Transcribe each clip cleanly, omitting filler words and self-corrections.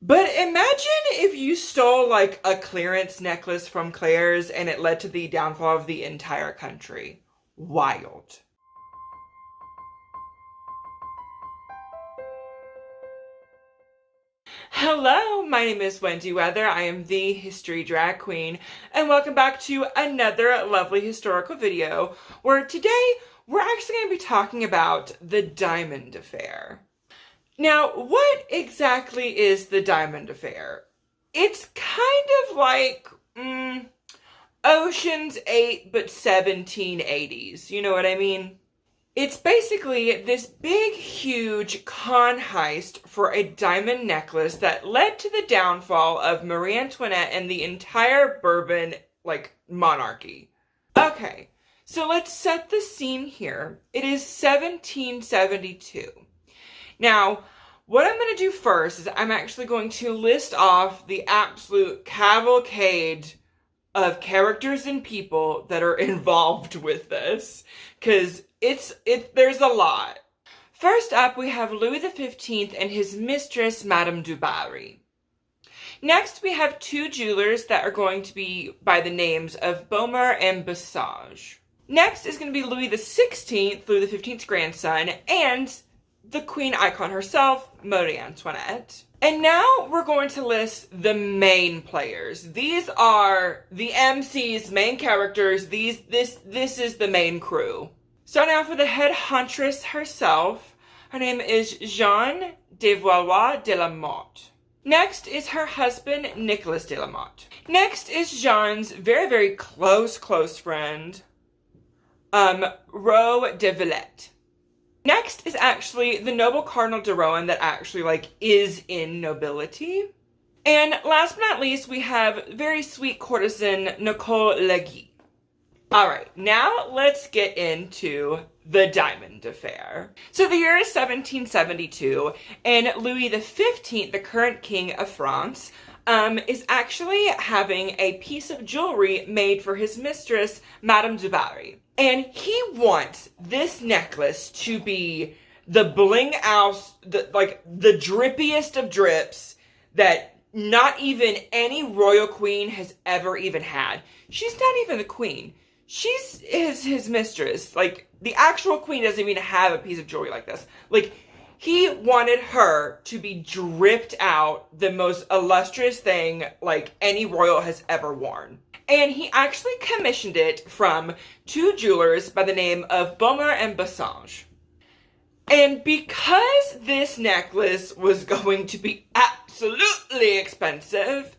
But imagine if you stole like a clearance necklace from Claire's and it led to the downfall of the entire country. Wild. Hello, my name is Wendy Weather. I am the History Drag Queen, and welcome back to another lovely historical video where today we're actually going to be talking about the Diamond Affair. Now, what exactly is the Diamond Affair? It's kind of like Ocean's 8 but 1780s, you know what I mean? It's basically this big, huge con heist for a diamond necklace that led to the downfall of Marie Antoinette and the entire Bourbon, monarchy. Okay, so let's set the scene here. It is 1772. Now, what I'm going to do first is I'm actually going to list off the absolute cavalcade of characters and people that are involved with this, because there's a lot. First up, we have Louis XV and his mistress, Madame du Barry. Next, we have two jewelers that are going to be by the names of Beaumont and Basage. Next is going to be Louis XVI, Louis XV's grandson, and the queen icon herself, Marie Antoinette. And now we're going to list the main players. These are the MC's main characters. This is the main crew. Starting off with the head huntress herself. Her name is Jeanne de Valois de la Motte. Next is her husband, Nicolas de la Motte. Next is Jeanne's very, very close friend, Roe de Villette. Next is actually the noble Cardinal de Rohan that actually, is in nobility. And last but not least, we have very sweet courtesan Nicole Legui. Alright, now let's get into the Diamond Affair. So the year is 1772, and Louis XV, the current king of France, is actually having a piece of jewelry made for his mistress, Madame du Barry. And he wants this necklace to be the bling out, the drippiest of drips that not even any royal queen has ever even had. She's not even the queen. She's his mistress. The actual queen doesn't even have a piece of jewelry like this. He wanted her to be dripped out the most illustrious thing, any royal has ever worn. And he actually commissioned it from two jewelers by the name of Beaumont and Basage. And because this necklace was going to be absolutely expensive,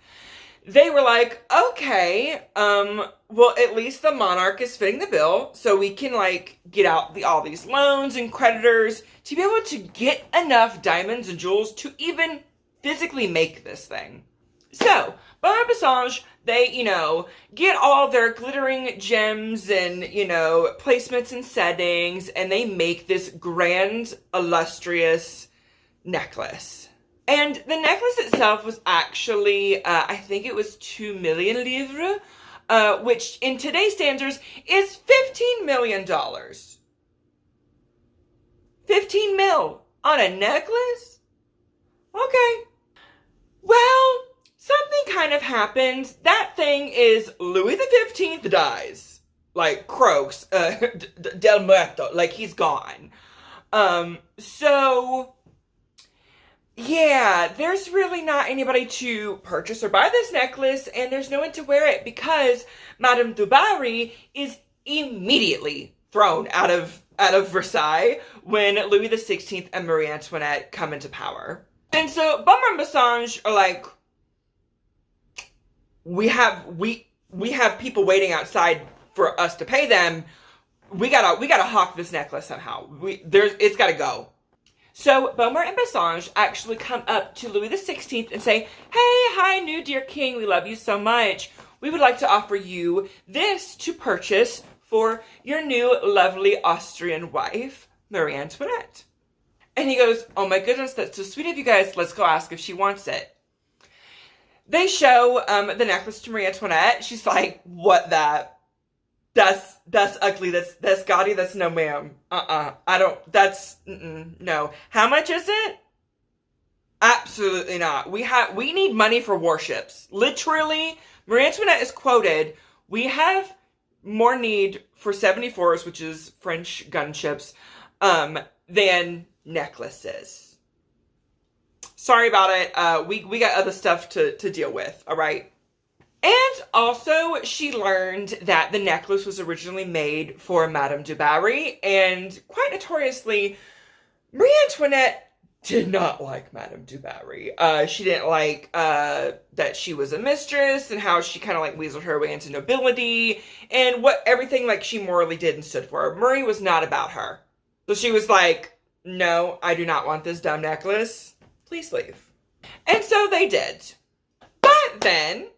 they were like, okay, well, at least the monarch is fitting the bill, so we can, get out all these loans and creditors to be able to get enough diamonds and jewels to even physically make this thing. So, Beaumont and Basage, they, get all their glittering gems and, placements and settings, and they make this grand, illustrious necklace. And the necklace itself was actually, I think it was 2 million livres, which in today's standards is $15 million. 15 mil on a necklace? Okay. Well, something kind of happens. That thing is Louis XV dies. Croaks. Del Muerto. He's gone. So yeah, there's really not anybody to purchase or buy this necklace, and there's no one to wear it because Madame du Barry is immediately thrown out of Versailles when Louis XVI and Marie Antoinette come into power. And so Beaumont and Basage are like, we have people waiting outside for us to pay them. We gotta hawk this necklace somehow. It's gotta go. So Beaumont and Basage actually come up to Louis XVI and say, hey, hi, new dear king, we love you so much. We would like to offer you this to purchase for your new lovely Austrian wife, Marie Antoinette. And he goes, oh my goodness, that's so sweet of you guys. Let's go ask if she wants it. They show the necklace to Marie Antoinette. She's like, what that? That's ugly. That's gaudy. That's no ma'am. No. How much is it? Absolutely not. We need money for warships. Literally, Marie Antoinette is quoted, we have more need for 74s, which is French gunships, than necklaces. Sorry about it. We got other stuff to deal with, all right? And also, she learned that the necklace was originally made for Madame du Barry, and quite notoriously, Marie Antoinette did not like Madame du Barry. She didn't like that she was a mistress and how she kind of like weaseled her way into nobility and what everything like she morally did and stood for. Marie was not about her. So she was like, no, I do not want this dumb necklace. Please leave. And so they did. But then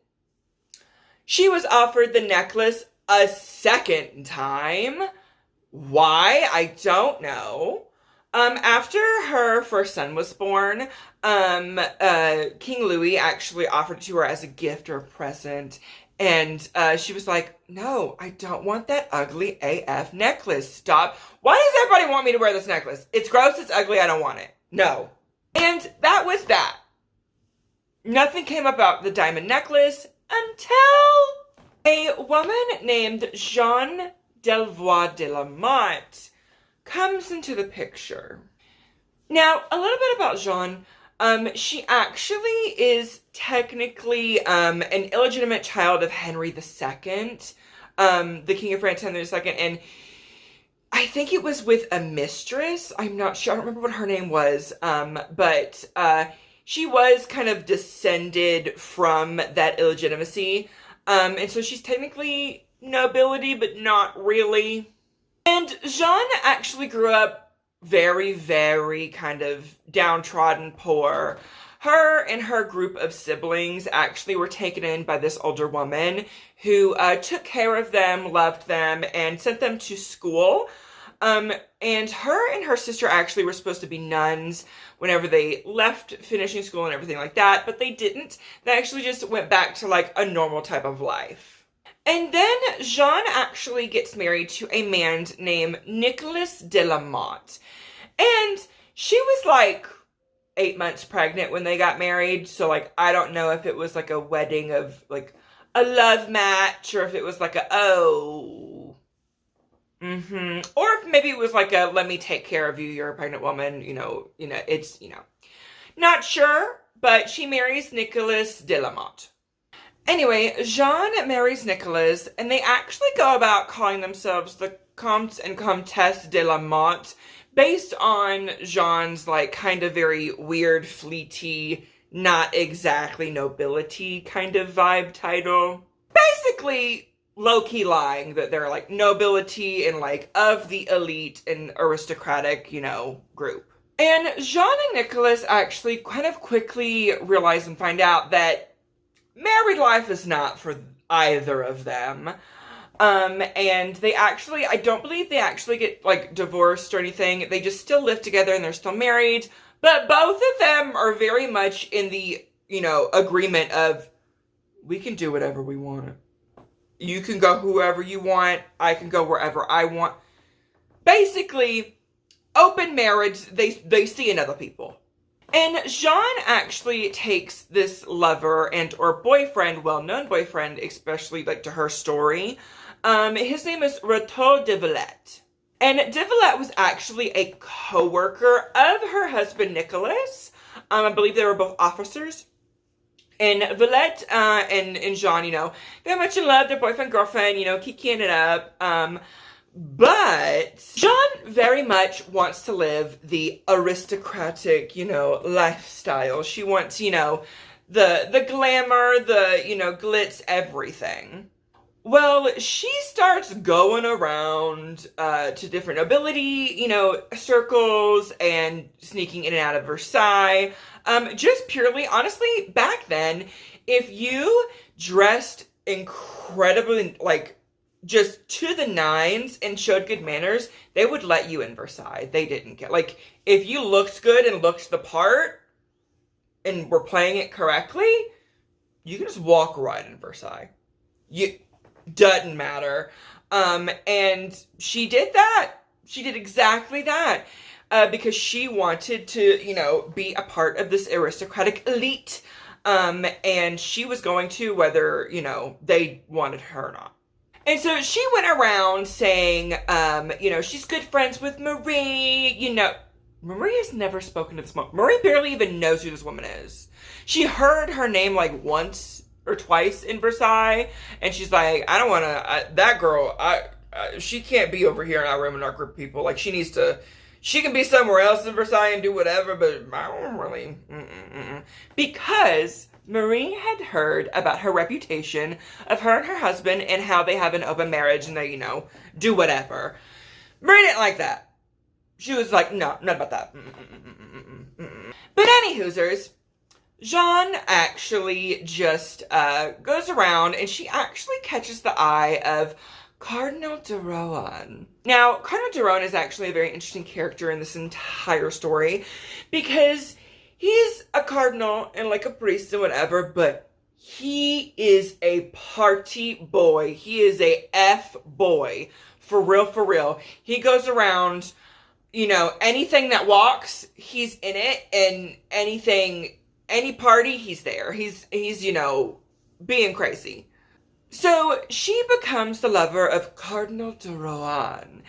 she was offered the necklace a second time. Why? I don't know. After her first son was born, King Louis actually offered it to her as a gift or a present. And she was like, no, I don't want that ugly AF necklace. Stop. Why does everybody want me to wear this necklace? It's gross, it's ugly, I don't want it. No. And that was that. Nothing came about the diamond necklace until a woman named Jeanne Delvoye de la Motte comes into the picture. Now, a little bit about Jeanne. She actually is technically an illegitimate child of Henry II, the King of France, Henry II, and I think it was with a mistress. I'm not sure. I don't remember what her name was, but she was kind of descended from that illegitimacy, and so she's technically nobility, but not really. And Jeanne actually grew up very, very kind of downtrodden, poor. Her and her group of siblings actually were taken in by this older woman who took care of them, loved them, and sent them to school. And her and her sister actually were supposed to be nuns whenever they left finishing school and everything like that, but they didn't. They actually just went back to like a normal type of life. And then Jeanne actually gets married to a man named Nicolas de la Motte. And she was like 8 months pregnant when they got married. So like, I don't know if it was like a wedding of like a love match or if it was like a, or if maybe it was like a, let me take care of you. You're a pregnant woman. It's, not sure, but she marries Nicolas de la Motte. Anyway, Jeanne marries Nicolas, and they actually go about calling themselves the Comte and Comtesse de la Motte, based on Jeanne's, like, kind of very weird, fleety, not exactly nobility kind of vibe title. Basically, low-key lying that they're, like, nobility and, like, of the elite and aristocratic, group. And Jeanne and Nicolas actually kind of quickly realize and find out that married life is not for either of them. And they actually, I don't believe they actually get, like, divorced or anything. They just still live together and they're still married. But both of them are very much in the, agreement of, we can do whatever we want. You can go whoever you want. I can go wherever I want. Basically, open marriage, they see in other people. And Jeanne actually takes this lover and or boyfriend, well-known boyfriend, especially like to her story. His name is Roteau de Villette. And de Villette was actually a co-worker of her husband, Nicolas. I believe they were both officers. And Villette and Jeanne, very much in love, their boyfriend, girlfriend, kikiing it up. But Jeanne very much wants to live the aristocratic, lifestyle. She wants, the glamour, the, glitz, everything. Well, she starts going around to different nobility, circles and sneaking in and out of Versailles. Just purely, honestly, back then, if you dressed incredibly, like, just to the nines and showed good manners, they would let you in Versailles. They didn't care. Like, if you looked good and looked the part and were playing it correctly, you can just walk right in Versailles. Doesn't matter. And she did that. She did exactly that. because she wanted to, you know, be a part of this aristocratic elite. And she was going to, whether, you know, they wanted her or not. And so she went around saying, you know, she's good friends with Marie. You know, Marie has never spoken to this woman. Marie barely even knows who this woman is. She heard her name like once or twice in Versailles, and she's like, I don't want to, that girl, she can't be over here in our room in our group of people. Like, she can be somewhere else in Versailles and do whatever, but I don't really, Because Marie had heard about her reputation of her and her husband and how they have an open marriage and they, you know, do whatever. Marie didn't like that. She was like, no, not about that. But anywhoosers, Jeanne actually just goes around and she actually catches the eye of Cardinal de Rohan. Now, Cardinal de Rohan is actually a very interesting character in this entire story because he's a cardinal and like a priest and whatever, but he is a party boy. He is a F-boy. For real, for real. He goes around, you know, anything that walks, he's in it, and any party, he's there. He's, you know, being crazy. So she becomes the lover of Cardinal de Rohan.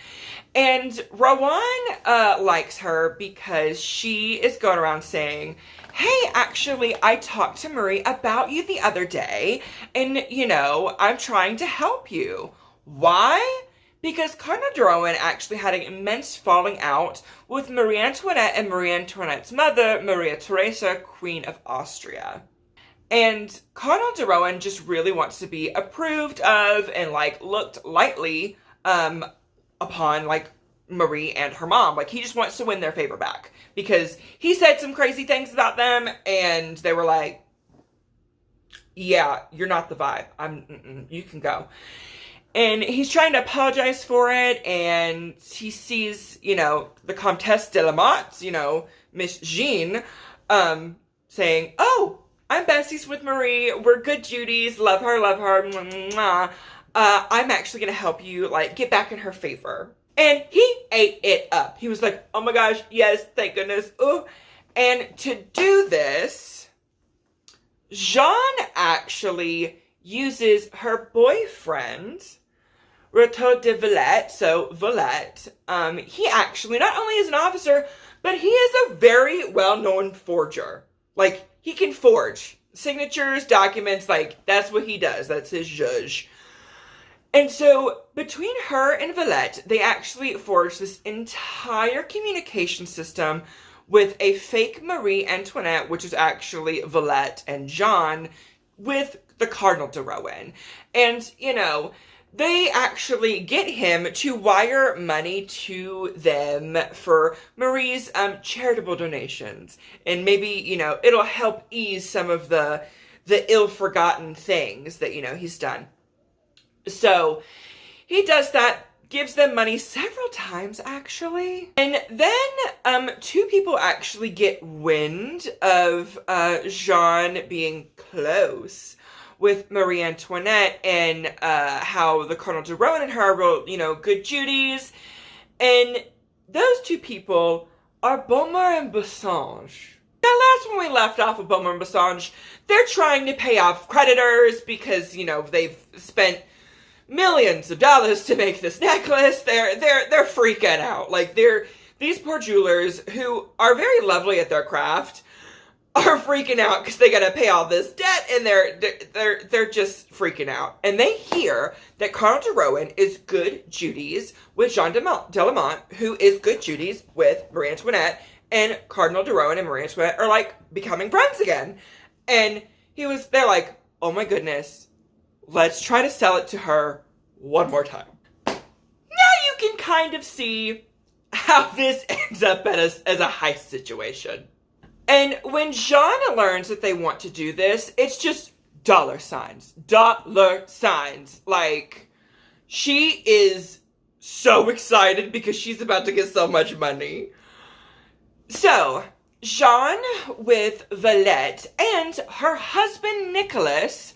And Rohan likes her because she is going around saying, hey, actually, I talked to Marie about you the other day, and, you know, I'm trying to help you. Why? Because Cardinal de Rohan actually had an immense falling out with Marie Antoinette and Marie Antoinette's mother, Maria Theresa, Queen of Austria. And Cardinal de Rohan just really wants to be approved of and, like, looked lightly upon, like, Marie and her mom. Like, he just wants to win their favor back because he said some crazy things about them and they were like, yeah, you're not the vibe. You can go. And he's trying to apologize for it, and he sees, you know, the Comtesse de la Motte, you know, Miss Jean, saying, oh, I'm besties with Marie, we're good Judies, love her, mwah. I'm actually gonna help you, like, get back in her favor. And he ate it up. He was like, oh my gosh, yes, thank goodness, ooh. And to do this, Jeanne actually uses her boyfriend, Rateau de Villette, so Villette, he actually not only is an officer, but he is a very well-known forger. Like, he can forge signatures, documents, like, that's what he does. That's his zhuzh. And so, between her and Villette, they actually forged this entire communication system with a fake Marie Antoinette, which is actually Villette and Jeanne, with the Cardinal de Rohan. And, you know, they actually get him to wire money to them for Marie's charitable donations. And maybe, you know, it'll help ease some of the ill-forgotten things that, you know, he's done. So he does that, gives them money several times, actually. And then two people actually get wind of Jeanne being close with Marie Antoinette and how the Cardinal de Rohan and her were, you know, good Judies. And those two people are Beaumont and Bassange. Now, last when we left off with Beaumont and Bassange, they're trying to pay off creditors because, you know, they've spent millions of dollars to make this necklace. They're freaking out. Like, these poor jewelers who are very lovely at their craft are freaking out because they gotta pay all this debt, and they're just freaking out. And they hear that Cardinal de Rohan is good Judies with Jeanne de la Motte, who is good Judies with Marie Antoinette, and Cardinal de Rohan and Marie Antoinette are, like, becoming friends again. And they're like, oh my goodness, let's try to sell it to her one more time. Now you can kind of see how this ends up as a heist situation. And when Jeanne learns that they want to do this, it's just dollar signs. Dollar signs. Like, she is so excited because she's about to get so much money. So, Jeanne with Villette and her husband Nicholas,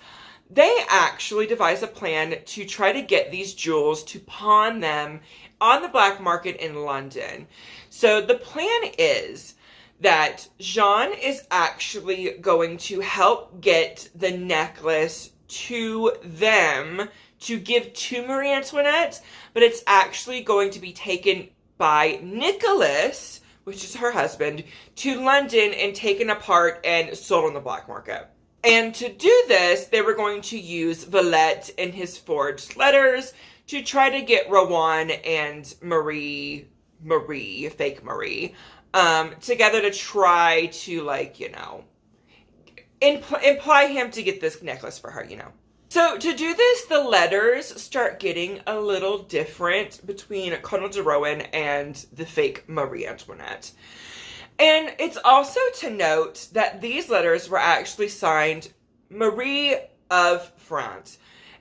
they actually devise a plan to try to get these jewels, to pawn them on the black market in London. So the plan is that Jean is actually going to help get the necklace to them to give to Marie Antoinette, but it's actually going to be taken by Nicholas, which is her husband, to London and taken apart and sold on the black market. And to do this, they were going to use Villette and his forged letters to try to get Rowan and Marie, fake Marie, together to try to, like, you know, imply him to get this necklace for her, you know. So to do this, the letters start getting a little different between Cardinal de Rohan and the fake Marie Antoinette. And it's also to note that these letters were actually signed Marie of France.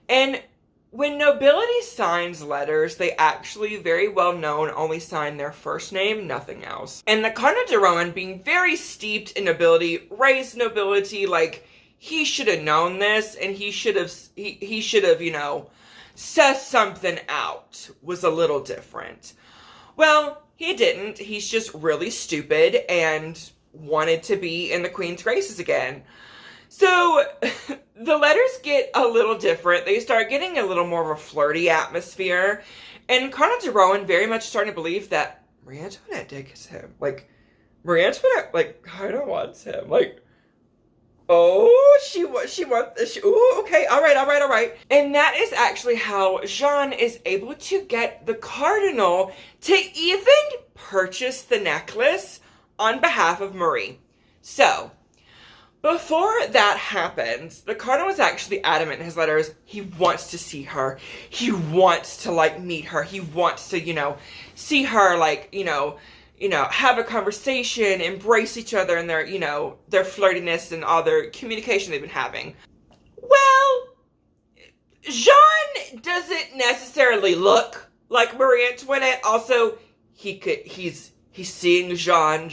And when nobility signs letters, they actually, very well known, only sign their first name, nothing else. And the Cardinal de Rohan, being very steeped in nobility, raised nobility, like, he should have known this, and he should have, you know, said something out, was a little different. Well, he didn't. He's just really stupid and wanted to be in the Queen's graces again. So the letters get a little different. They start getting a little more of a flirty atmosphere. And Cardinal de Rohan very much starting to believe that Marie Antoinette digs him. Like, Marie Antoinette, like, kind of wants him. Like, oh, she wants, ooh, okay, all right. And that is actually how Jean is able to get the Cardinal to even purchase the necklace on behalf of Marie. So, before that happens, the Cardinal was actually adamant in his letters. He wants to see her. He wants to, like, meet her. He wants to, you know, see her, like, you know, have a conversation, embrace each other and their, you know, their flirtiness and all their communication they've been having. Well, Jean doesn't necessarily look like Marie Antoinette. Also, he's seeing Jean.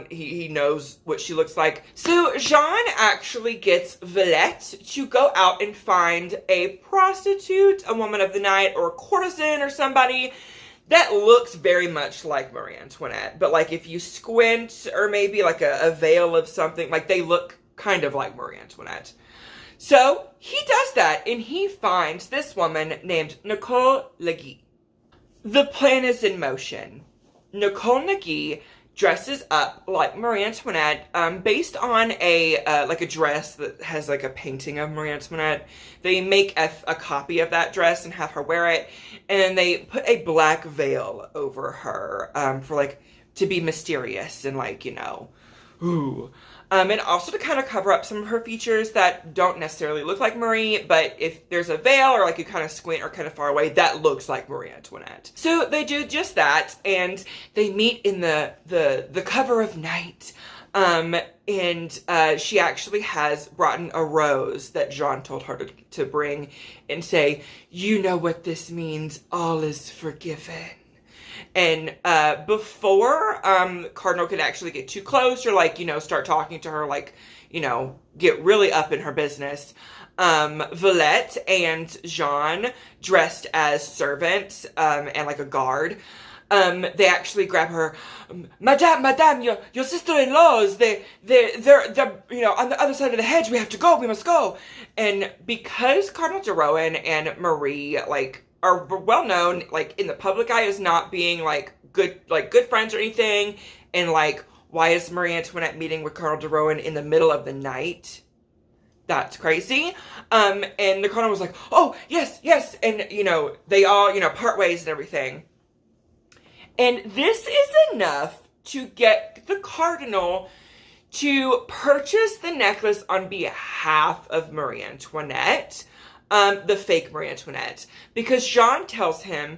He knows what she looks like. So Jean actually gets Villette to go out and find a prostitute, a woman of the night, or a courtesan or somebody that looks very much like Marie Antoinette. But, like, if you squint, or maybe like a veil of something, like, they look kind of like Marie Antoinette. So he does that, and he finds this woman named Nicole Legui. The plan is in motion. Nicole Legui dresses up like Marie Antoinette, based on a dress that has, like, a painting of Marie Antoinette. They make a copy of that dress and have her wear it, and then they put a black veil over her, for, like, to be mysterious and, like, you know, ooh. And also to kind of cover up some of her features that don't necessarily look like Marie, but if there's a veil or, like, you kind of squint or kind of far away, that looks like Marie Antoinette. So they do just that, and they meet in the cover of night. And she actually has brought in a rose that Jean told her to bring and say, you know what this means, all is forgiven. And before Cardinal could actually get too close or, like, you know, start talking to her, like, you know, get really up in her business, Villette and Jean, dressed as servants and, like, a guard, they actually grab her. Madame, your sister-in-laws, they're, you know, on the other side of the hedge. We must go. And because Cardinal de Rohan and Marie, like, are well known, like, in the public eye as not being, like, good friends or anything, and, like, why is Marie Antoinette meeting with Cardinal de Rohan in the middle of the night? That's crazy. And the Cardinal was like, oh, yes, and, you know, they all, you know, part ways and everything. And this is enough to get the Cardinal to purchase the necklace on behalf of Marie Antoinette, the fake Marie Antoinette, because Jean tells him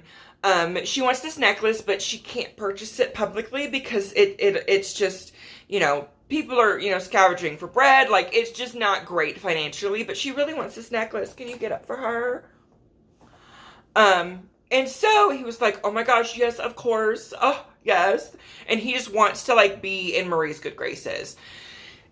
she wants this necklace, but she can't purchase it publicly because it's just, you know, people are, you know, scavenging for bread. Like, it's just not great financially, but she really wants this necklace. Can you get up for her? And so he was like, oh my gosh, yes, of course. Oh, yes. And he just wants to, like, be in Marie's good graces.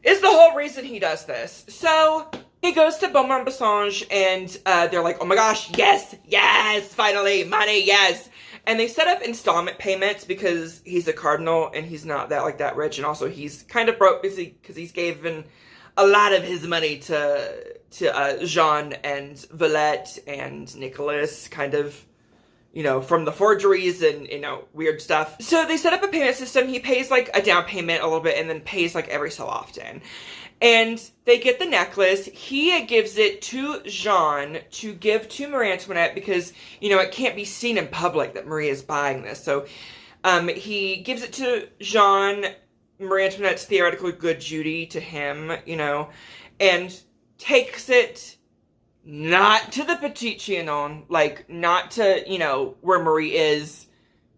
Is the whole reason he does this. So he goes to Beaumont-Bassenge, and they're like, oh my gosh, yes, finally, money, yes. And they set up installment payments because he's a cardinal and he's not that rich. And also he's kind of broke because he's given a lot of his money to Jean and Valette and Nicholas, kind of, you know, from the forgeries and, you know, weird stuff. So they set up a payment system. He pays like a down payment a little bit and then pays like every so often. And they get the necklace. He gives it to Jean to give to Marie Antoinette because, you know, it can't be seen in public that Marie is buying this. So he gives it to Jean. Marie Antoinette's theoretical good Judy to him, you know, and takes it not to the Petit Trianon, like, not to, you know, where Marie is.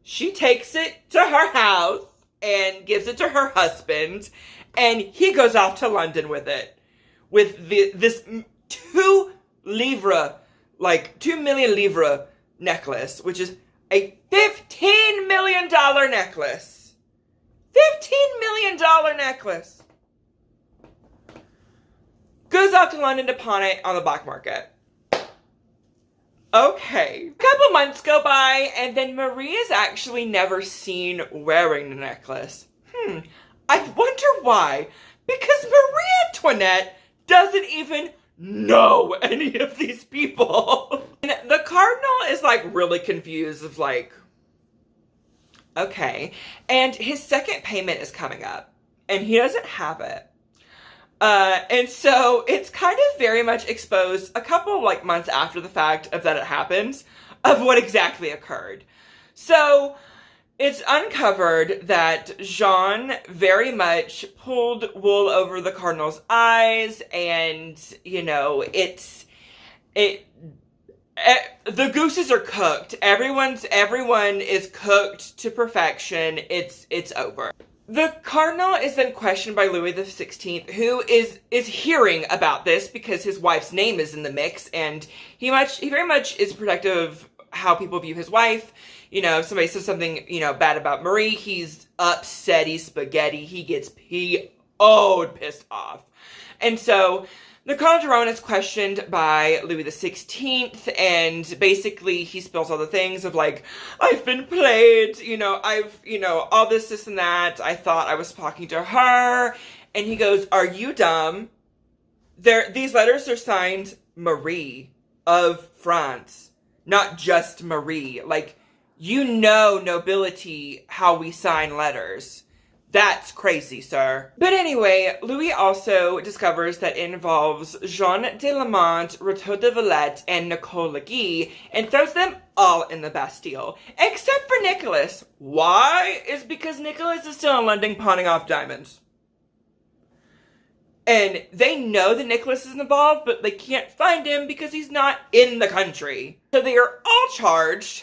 She takes it to her house and gives it to her husband, and he goes off to London with it. With this 2 million livre necklace, which is a $15 million necklace. $15 million necklace. Goes off to London to pawn it on the black market. Okay. A couple months go by, and then Marie is actually never seen wearing the necklace. I wonder why. Because Marie Antoinette doesn't even know any of these people. And the cardinal is like really confused of like, okay. And his second payment is coming up, and he doesn't have it. And so it's kind of very much exposed a couple like months after the fact of that it happens of what exactly occurred. So it's uncovered that Jean very much pulled wool over the cardinal's eyes, and, you know, the gooses are cooked. Everyone is cooked to perfection. It's over. The cardinal is then questioned by Louis XVI, who is hearing about this because his wife's name is in the mix, and he very much is protective of how people view his wife. You know, if somebody says something, you know, bad about Marie, he's upset, he's spaghetti, he gets pissed off. And so the Cardinal de Rohan is questioned by Louis XVI, and basically he spills all the things of like, I've been played, all this and that. I thought I was talking to her. And he goes, are you dumb? These letters are signed Marie of France, not just Marie. Like, you know, nobility, how we sign letters. That's crazy, sir. But anyway, Louis also discovers that it involves Jean de Lamont, Roteau de Valette, and Nicole Legui, and throws them all in the Bastille. Except for Nicholas. Why? Is because Nicholas is still in London pawning off diamonds. And they know that Nicholas is involved, but they can't find him because he's not in the country. So they are all charged,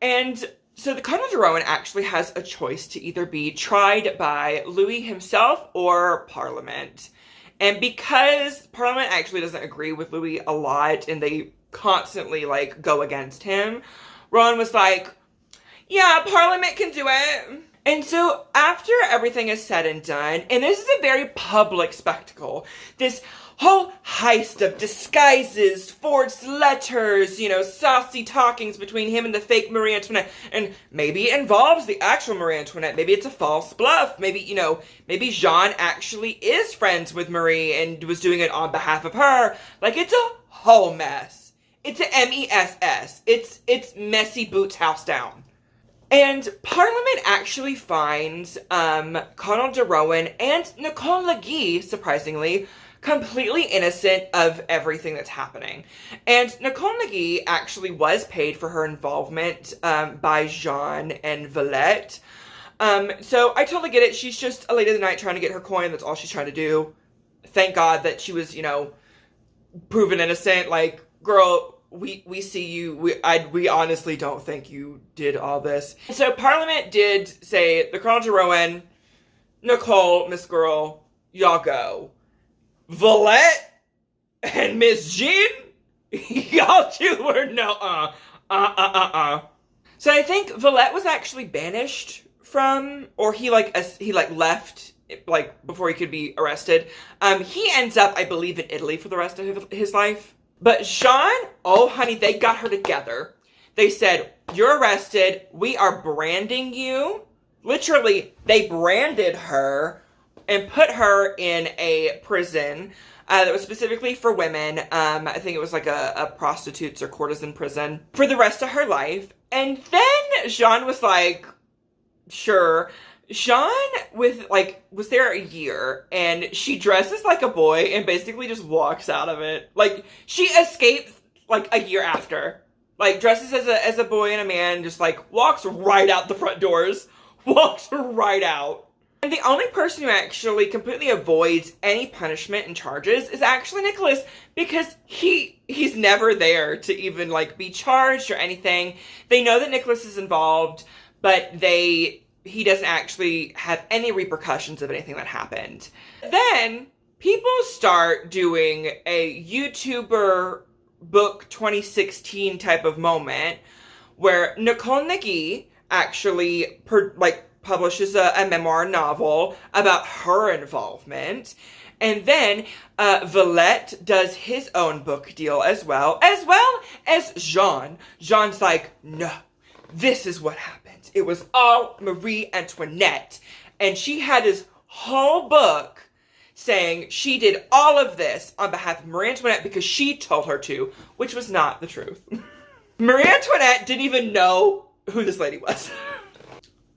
and so the Cardinal de Rohan actually has a choice to either be tried by Louis himself or Parliament. And because Parliament actually doesn't agree with Louis a lot and they constantly like go against him, Rohan was like, yeah, Parliament can do it. And so after everything is said and done, and this is a very public spectacle, this whole heist of disguises, forged letters, saucy talkings between him and the fake Marie Antoinette. And maybe it involves the actual Marie Antoinette. Maybe it's a false bluff. Maybe, maybe Jean actually is friends with Marie and was doing it on behalf of her. Like, it's a whole mess. It's a mess. It's messy boots house down. And Parliament actually finds Cardinal de Rohan and Nicole Legui, surprisingly, completely innocent of everything that's happening. And Nicole Legui actually was paid for her involvement by Jean and Valette. So I totally get it. She's just a lady of the night trying to get her coin. That's all she's trying to do. Thank God that she was, proven innocent. Like, girl, we see you. We honestly don't think you did all this. So Parliament did say, the Cardinal de Rohan, Nicole, Miss Girl, y'all go. Valette and Miss Jean, y'all two were no, So I think Valette was actually banished from, or he left, before he could be arrested. He ends up, I believe, in Italy for the rest of his life. But Jean, oh honey, they got her together. They said, you're arrested. We are branding you. Literally, they branded her and put her in a prison that was specifically for women. I think it was like a prostitutes or courtesan prison for the rest of her life. And then Jean was like, sure. Jean was there a year, and she dresses like a boy and basically just walks out of it. Like, she escaped like a year after. Like, dresses as a boy and a man, just like walks right out the front doors. Walks right out. And the only person who actually completely avoids any punishment and charges is actually Nicholas, because he's never there to even like be charged or anything. They know that Nicholas is involved, but he doesn't actually have any repercussions of anything that happened. Then people start doing a YouTuber book 2016 type of moment where Nicole Nagy actually publishes a memoir novel about her involvement. And then Valette does his own book deal as well as Jean. Jean's like, no, this is what happened. It was all Marie Antoinette. And she had his whole book saying she did all of this on behalf of Marie Antoinette because she told her to, which was not the truth. Marie Antoinette didn't even know who this lady was.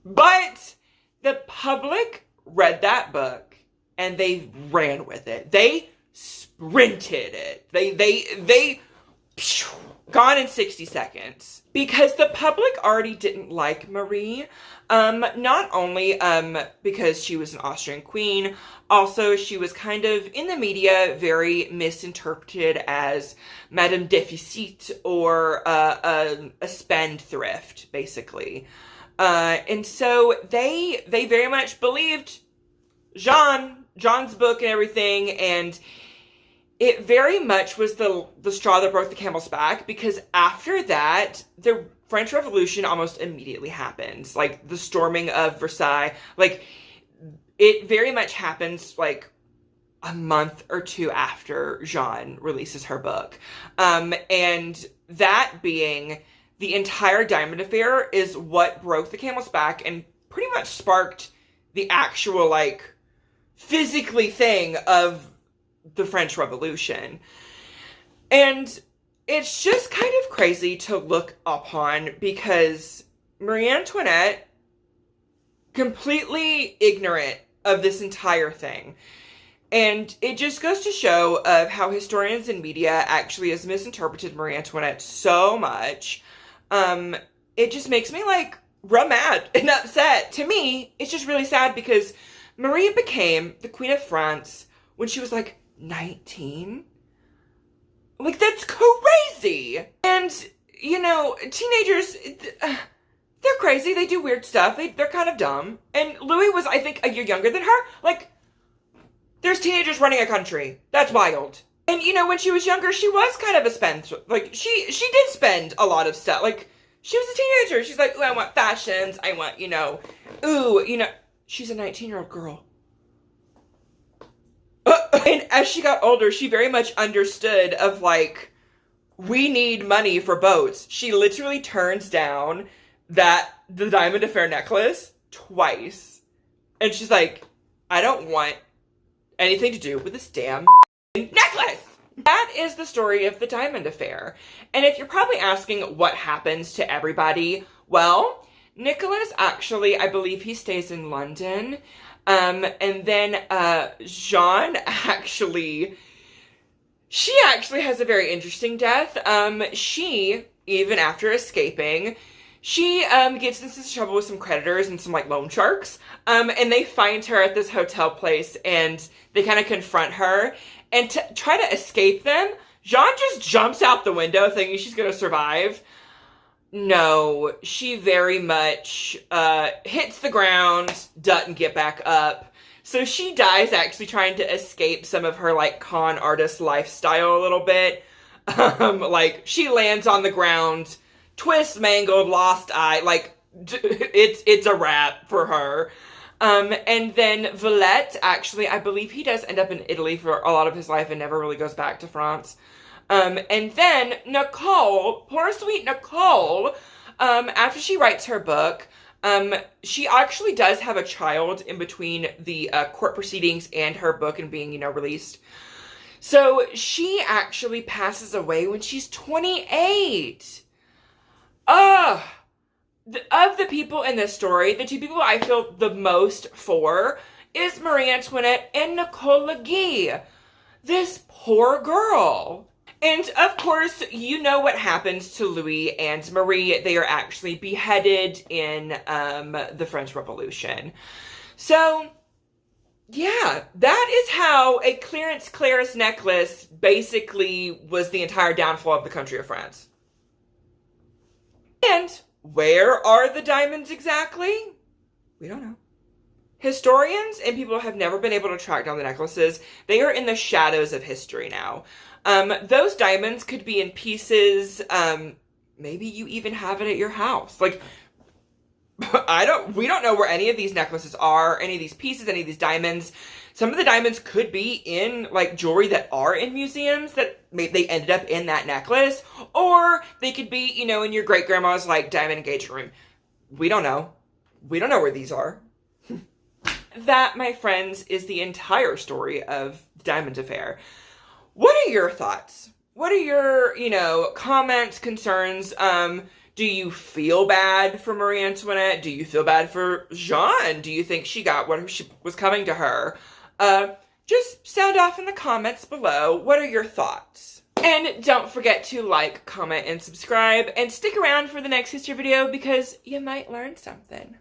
But the public read that book and they ran with it. They sprinted it. They gone in 60 seconds. Because the public already didn't like Marie. Not only because she was an Austrian queen, also she was kind of in the media very misinterpreted as Madame Deficit or a spendthrift, basically. And so they very much believed John's book and everything, and it very much was the straw that broke the camel's back, because after that, the French Revolution almost immediately happens. Like, the storming of Versailles, like, it very much happens, like, a month or two after Jean releases her book. And that being the entire Diamond Affair is what broke the camel's back and pretty much sparked the actual, like, physically thing of the French Revolution. And it's just kind of crazy to look upon, because Marie Antoinette, completely ignorant of this entire thing. And it just goes to show of how historians and media actually has misinterpreted Marie Antoinette so much. It just makes me, like, real mad and upset. To me, it's just really sad, because Marie became the Queen of France when she was, like, 19. Like, that's crazy. And, you know, teenagers, they're crazy. They do weird stuff. They're kind of dumb. And Louis was, I think, a year younger than her. Like, there's teenagers running a country. That's wild. And, you know, when she was younger, she was kind of a spendthrift. Like, she did spend a lot of stuff. Like, she was a teenager. She's like, ooh, I want fashions. I want, you know, she's a 19-year-old girl. And as she got older, she very much understood of, like, we need money for boats. She literally turns down the Diamond Affair necklace twice. And she's like, I don't want anything to do with this damn necklace. That is the story of the Diamond Affair. And if you're probably asking what happens to everybody, well, Nicholas actually, I believe he stays in London. And then Jean she actually has a very interesting death. She, even after escaping, she gets into trouble with some creditors and some, like, loan sharks. And they find her at this hotel place, and they kind of confront her. And to try to escape them, Jean just jumps out the window thinking she's going to survive. No, she very much hits the ground, doesn't get back up. So she dies actually trying to escape some of her, like, con artist lifestyle a little bit. Like, she lands on the ground, twist, mangled, lost eye. Like, it's a wrap for her. And then Valette, actually, I believe he does end up in Italy for a lot of his life and never really goes back to France. And then Nicole, poor sweet Nicole, after she writes her book, she actually does have a child in between the court proceedings and her book and being, released. So she actually passes away when she's 28. Of the people in this story, the two people I feel the most for is Marie Antoinette and Nicole Legee. This poor girl. And of course, you know what happens to Louis and Marie. They are actually beheaded in the French Revolution. So, yeah, that is how a Clarence Claris necklace basically was the entire downfall of the country of France. And where are the diamonds exactly? We don't know. Historians and people have never been able to track down the necklaces. They are in the shadows of history now. Those diamonds could be in pieces. Maybe you even have it at your house. Like, we don't know where any of these necklaces are, any of these pieces, any of these diamonds. Some of the diamonds could be in, like, jewelry that are in museums that they ended up in that necklace. Or they could be, in your great-grandma's, like, diamond engagement ring. We don't know. We don't know where these are. That, my friends, is the entire story of the Diamond Affair. What are your thoughts? What are your, comments, concerns? Do you feel bad for Marie Antoinette? Do you feel bad for Jeanne? Do you think she got what was coming to her? Just sound off in the comments below. What are your thoughts? And don't forget to like, comment, and subscribe. And stick around for the next history video because you might learn something.